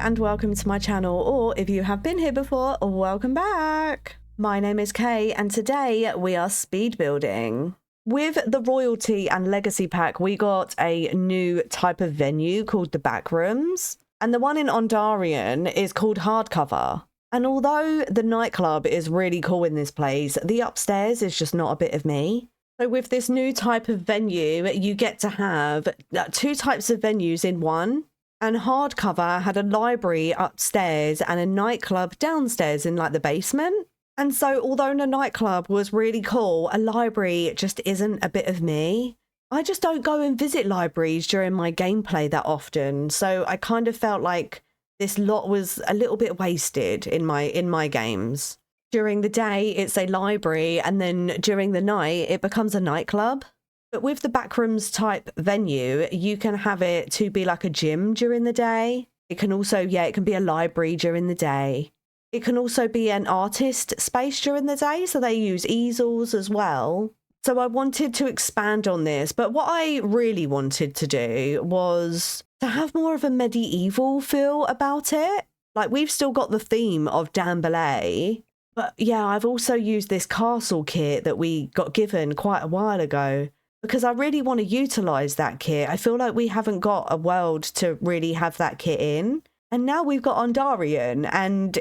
and welcome to my channel, or if you have been here before, welcome back. My name is Kay and today we are speed building. With the Royalty and Legacy pack, we got a new type of venue called the Backrooms, and the one in Ondarian is called Hardcover. And although the nightclub is really cool in this place, the upstairs is just not a bit of me. So with this new type of venue, you get to have two types of venues in one. And Hardcover had a library upstairs and a nightclub downstairs in like the basement. And so although the nightclub was really cool, a library just isn't a bit of me. I just don't go and visit libraries during my gameplay that often. So I kind of felt like this lot was a little bit wasted in my games. During the day, it's a library, and then during the night, it becomes a nightclub. But with the Backrooms type venue, you can have it to be like a gym during the day. It can also, it can be a library during the day. It can also be an artist space during the day, so they use easels as well. So I wanted to expand on this, but what I really wanted to do was to have more of a medieval feel about it. Like, we've still got the theme of Dambalay, but yeah, I've also used this castle kit that we got given quite a while ago, because I really want to utilize that kit. I feel like we haven't got a world to really have that kit in. And now we've got Ondarian, and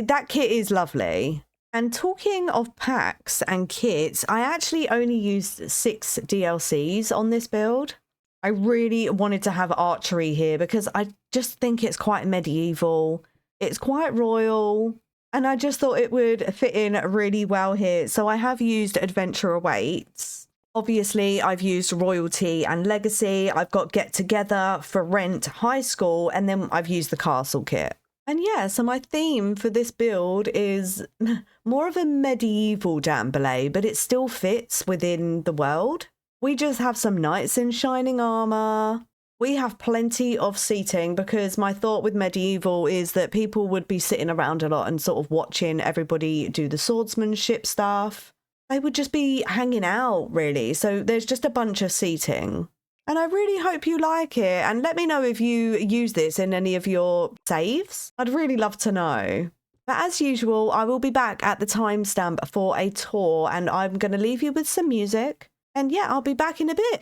that kit is lovely. And talking of packs and kits, I actually only used 6 DLCs on this build. I really wanted to have archery here because I just think it's quite medieval. It's quite royal. And I just thought it would fit in really well here. So I have used Adventure Awaits. Obviously, I've used Royalty and Legacy. I've got Get Together, For Rent, High School, and then I've used the Castle kit. And yeah, so my theme for this build is more of a medieval Dambalay, but it still fits within the world. We just have some knights in shining armor. We have plenty of seating because my thought with medieval is that people would be sitting around a lot and sort of watching everybody do the swordsmanship stuff. They would just be hanging out, really. So there's just a bunch of seating. And I really hope you like it. And let me know if you use this in any of your saves. I'd really love to know. But as usual, I will be back at the timestamp for a tour. And I'm going to leave you with some music. And yeah, I'll be back in a bit.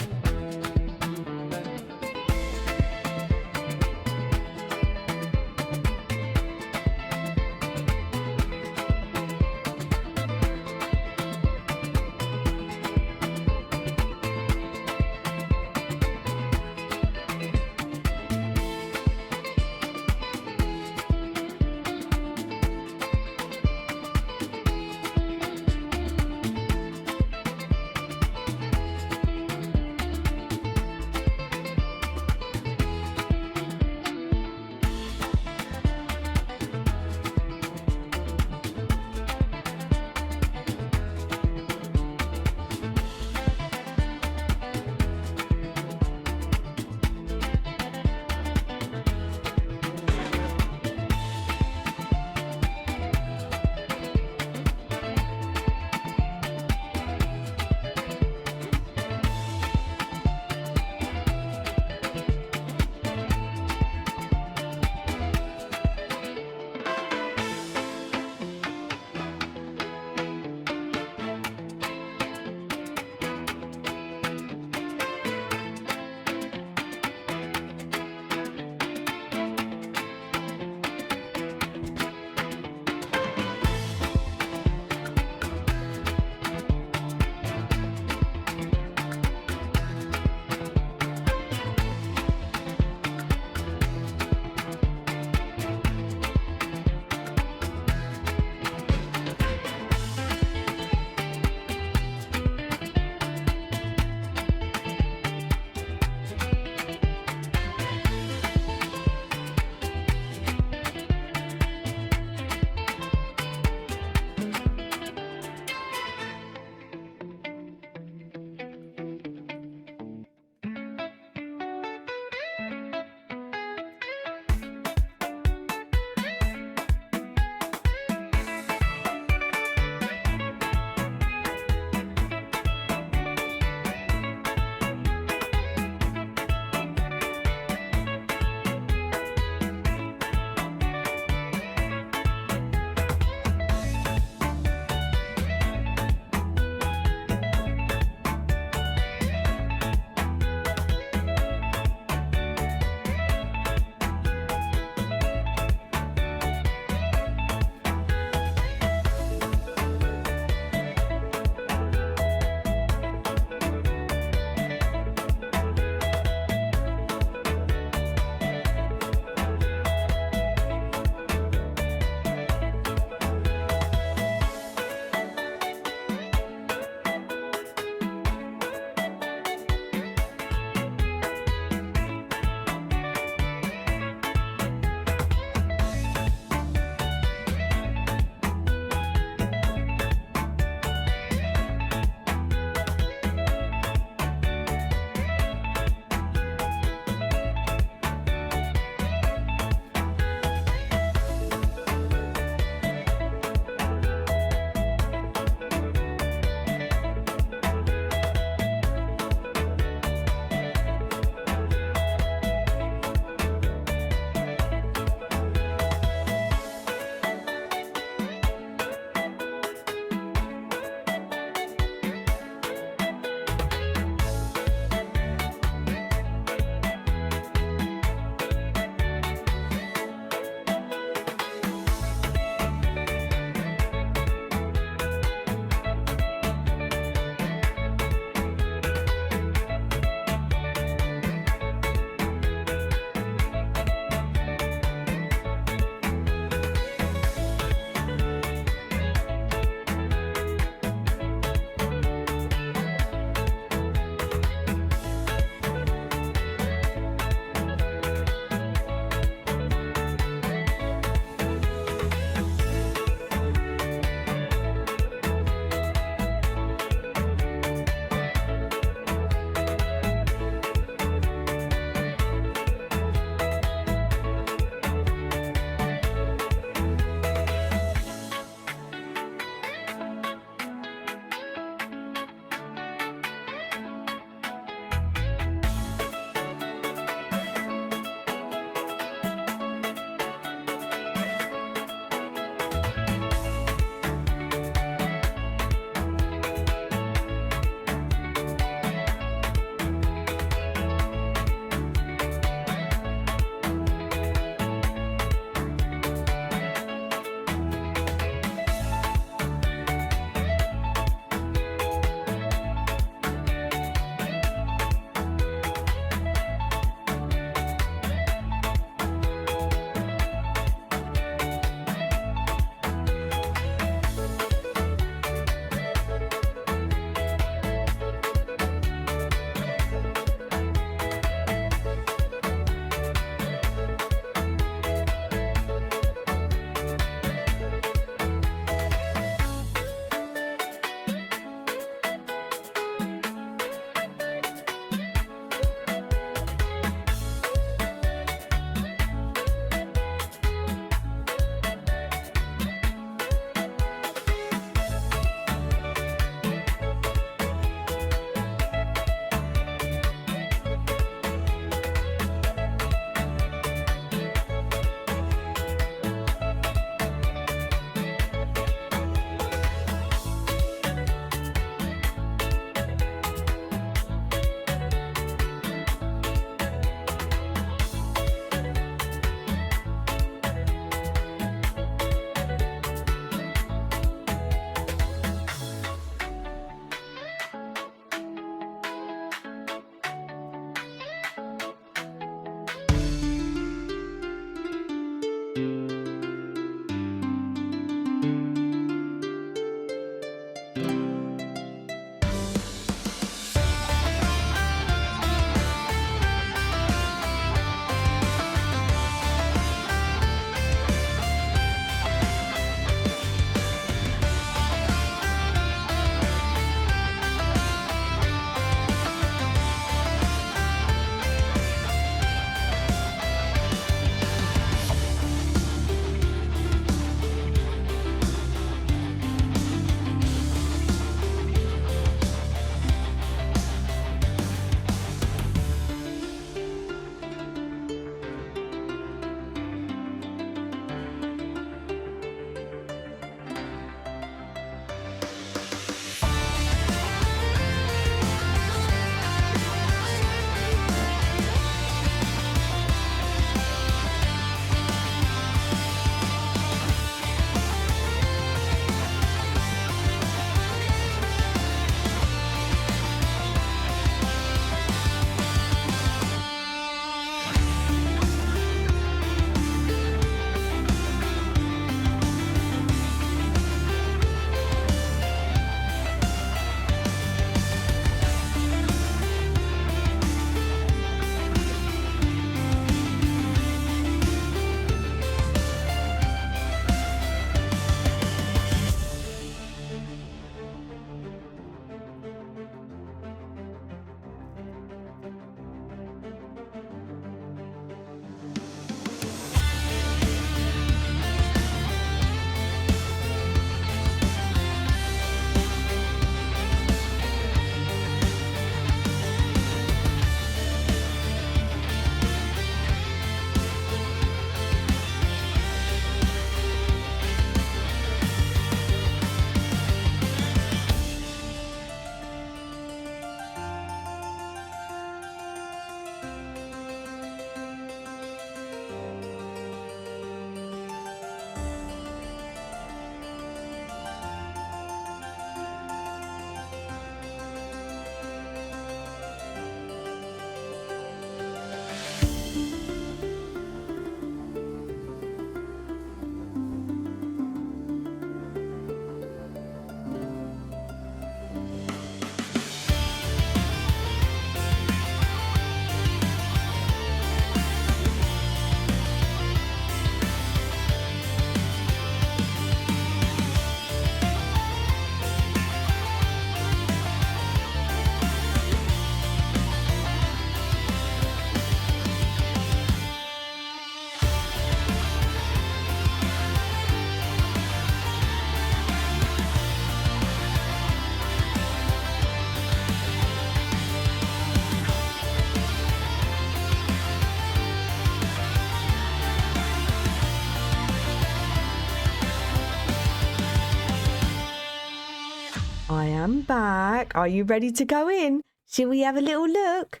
back. Are you ready to go in? Shall we have a little look?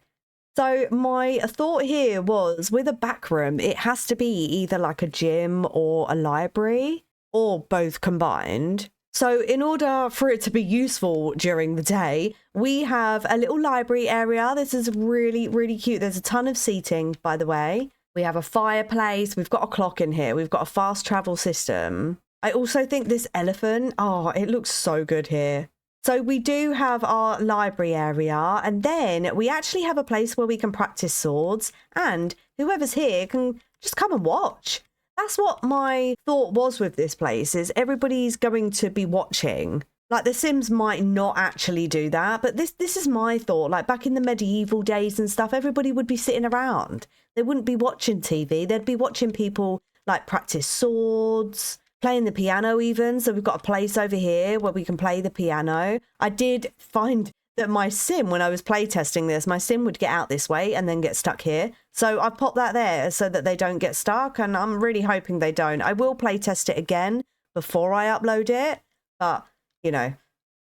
So my thought here was, with a back room, it has to be either like a gym or a library or both combined. So in order for it to be useful during the day, we have a little library area. This is really, really cute. There's a ton of seating, by the way. We have a fireplace. We've got a clock in here. We've got a fast travel system. I also think this elephant, oh, it looks so good here. So we do have our library area, and then we actually have a place where we can practice swords, and whoever's here can just come and watch. That's what my thought was with this place, is everybody's going to be watching. Like, The Sims might not actually do that, but this is my thought. Like, back in the medieval days and stuff, everybody would be sitting around. They wouldn't be watching TV. They'd be watching people, like, practice swords, playing the piano even. So we've got a place over here where we can play the piano. I did find that my sim, when I was playtesting this, my sim would get out this way and then get stuck here. So I popped that there so that they don't get stuck, and I'm really hoping they don't. I will playtest it again before I upload it, but, you know,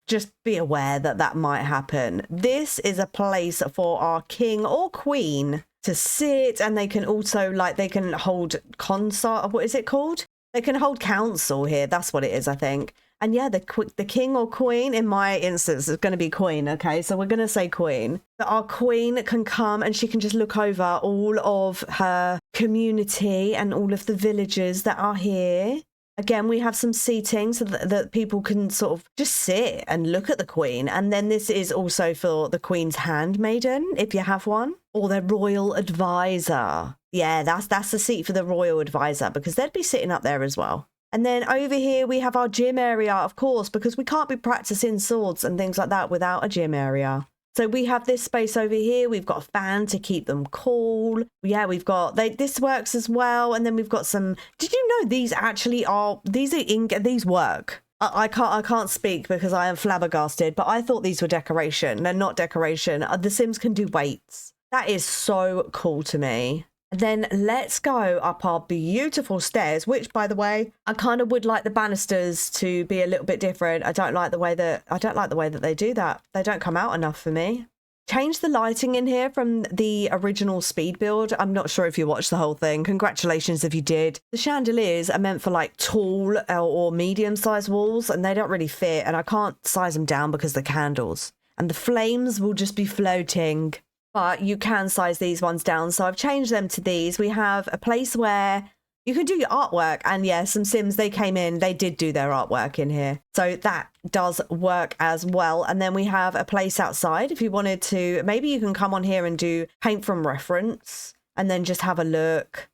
just be aware that that might happen. This is a place for our king or queen to sit, and they can also, like, they can hold consort, what is it called? They can hold council here. That's what it is, I think. And yeah, the king or queen, in my instance, is going to be queen. Okay, so we're going to say queen. But our queen can come and she can just look over all of her community and all of the villagers that are here. Again, we have some seating so that people can sort of just sit and look at the queen. And then this is also for the queen's handmaiden, if you have one, or their royal advisor. Yeah, that's the seat for the royal advisor, because they'd be sitting up there as well. And then over here, we have our gym area, of course, because we can't be practicing swords and things like that without a gym area. So we have this space over here. We've got a fan to keep them cool. Yeah, we've got, this works as well. And then we've got some, did you know these actually are, these work? I can't speak because I am flabbergasted, but I thought these were decoration. They're not decoration. The Sims can do weights. That is so cool to me. Then let's go up our beautiful stairs, which, by the way, I kind of would like the banisters to be a little bit different. I don't like the way that they do that. They don't come out enough for me. Change the lighting in here from the original speed build. I'm not sure if you watched the whole thing. Congratulations if you did. The chandeliers are meant for like tall or medium-sized walls, and they don't really fit, and I can't size them down because the candles. And the flames will just be floating. But you can size these ones down, so I've changed them to these. We have a place where you can do your artwork, and yeah, some Sims, they came in, they did do their artwork in here. So that does work as well. And then we have a place outside if you wanted to. Maybe you can come on here and do paint from reference and then just have a look.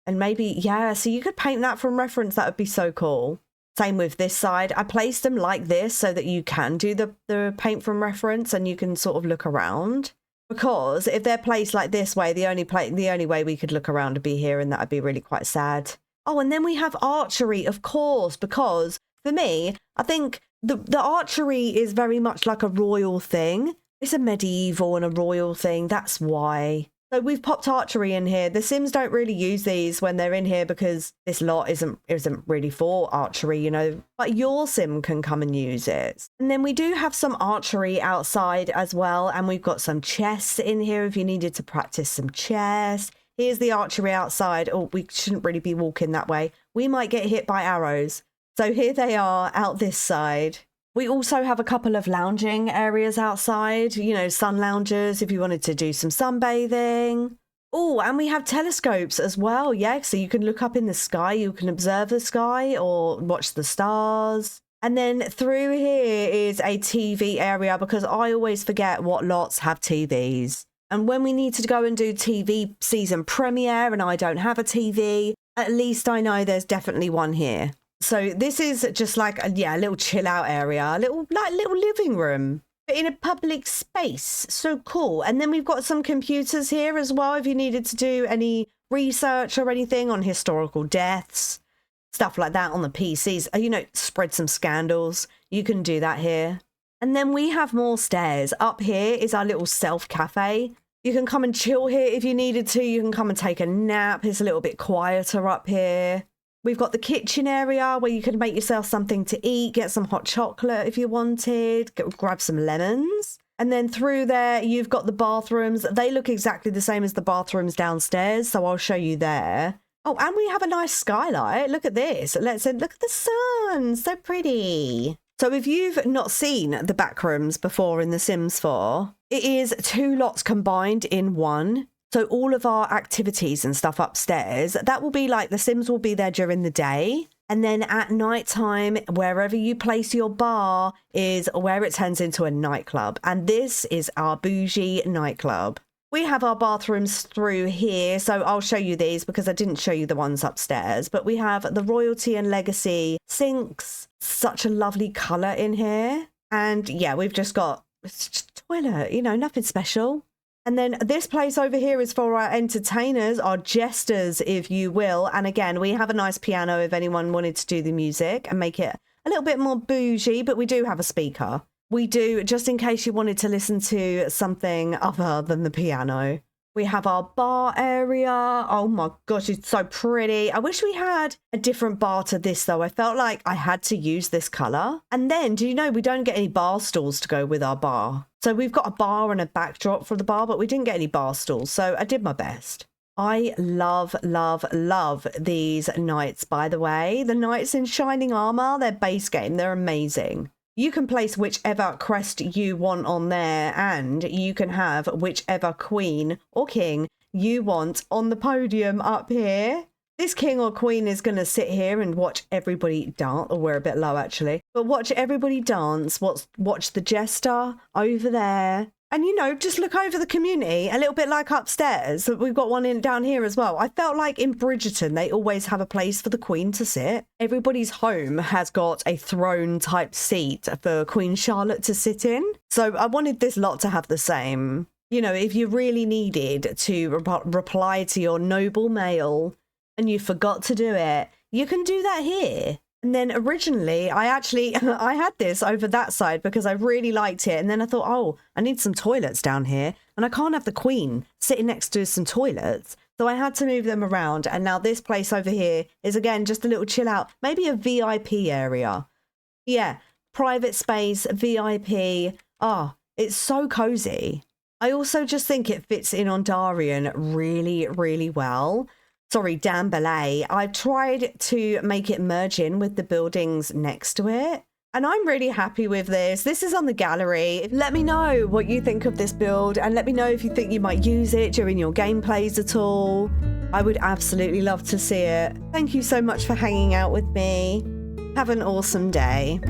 And maybe, yeah, so you could paint that from reference. That would be so cool. Same with this side. I placed them like this so that you can do the paint from reference and you can sort of look around. Because if they're placed like this way, the only way we could look around would be here, and that would be really quite sad. Oh, and then we have archery, of course, because for me, I think the archery is very much like a royal thing. It's a medieval and a royal thing. That's why. So we've popped archery in here. The Sims don't really use these when they're in here because this lot isn't really for archery, you know, but your Sim can come and use it. And then we do have some archery outside as well. And we've got some chess in here if you needed to practice some chess. Here's the archery outside. Oh, we shouldn't really be walking that way. We might get hit by arrows. So here they are out this side. We also have a couple of lounging areas outside, you know, sun loungers if you wanted to do some sunbathing. Oh, and we have telescopes as well, yeah, so you can look up in the sky, you can observe the sky or watch the stars. And then through here is a TV area because I always forget what lots have TVs. And when we need to go and do TV season premiere and I don't have a TV, at least I know there's definitely one here. So this is just like a little chill out area, a little living room, but in a public space. So cool. And then we've got some computers here as well if you needed to do any research or anything on historical deaths, stuff like that on the PCs. You know, spread some scandals. You can do that here. And then we have more stairs. Up here is our little self cafe. You can come and chill here if you needed to. You can come and take a nap. It's a little bit quieter up here. We've got the kitchen area where you can make yourself something to eat, get some hot chocolate if you wanted, grab some lemons. And then through there, you've got the bathrooms. They look exactly the same as the bathrooms downstairs, so I'll show you there. Oh, and we have a nice skylight. Look at this. Look at the sun. So pretty. So if you've not seen the Backrooms before in The Sims 4, it is 2 lots combined in one. So all of our activities and stuff upstairs, that will be like The Sims will be there during the day. And then at night time, wherever you place your bar is where it turns into a nightclub. And this is our bougie nightclub. We have our bathrooms through here, so I'll show you these because I didn't show you the ones upstairs. But we have the Royalty and Legacy sinks. Such a lovely colour in here. And yeah, we've just got it's just a toilet, you know, nothing special. And then this place over here is for our entertainers, our jesters, if you will. And again, we have a nice piano if anyone wanted to do the music and make it a little bit more bougie, but we do have a speaker. We do, just in case you wanted to listen to something other than the piano. We have our bar area. Oh my gosh, it's so pretty. I wish we had a different bar to this though. I felt like I had to use this colour. And then, do you know, we don't get any bar stools to go with our bar. So we've got a bar and a backdrop for the bar, but we didn't get any bar stools. So I did my best. I love, love, love these knights, by the way. The knights in shining armour, their base game, they're amazing. You can place whichever crest you want on there, and you can have whichever queen or king you want on the podium up here. This king or queen is going to sit here and watch everybody dance. Oh, we're a bit low actually. But watch everybody dance. Watch the jester over there. And, you know, just look over the community, a little bit like upstairs. We've got one down here as well. I felt like in Bridgerton, they always have a place for the Queen to sit. Everybody's home has got a throne type seat for Queen Charlotte to sit in. So I wanted this lot to have the same. You know, if you really needed to reply to your noble mail and you forgot to do it, you can do that here. And then originally, I had this over that side because I really liked it. And then I thought, oh, I need some toilets down here. And I can't have the Queen sitting next to some toilets. So I had to move them around. And now this place over here is, again, just a little chill out. Maybe a VIP area. Yeah, private space, VIP. Ah, it's so cozy. I also just think it fits in Ondarian really, really well. Sorry, Dan Belay. I've tried to make it merge in with the buildings next to it. And I'm really happy with this. This is on the gallery. Let me know what you think of this build and let me know if you think you might use it during your gameplays at all. I would absolutely love to see it. Thank you so much for hanging out with me. Have an awesome day.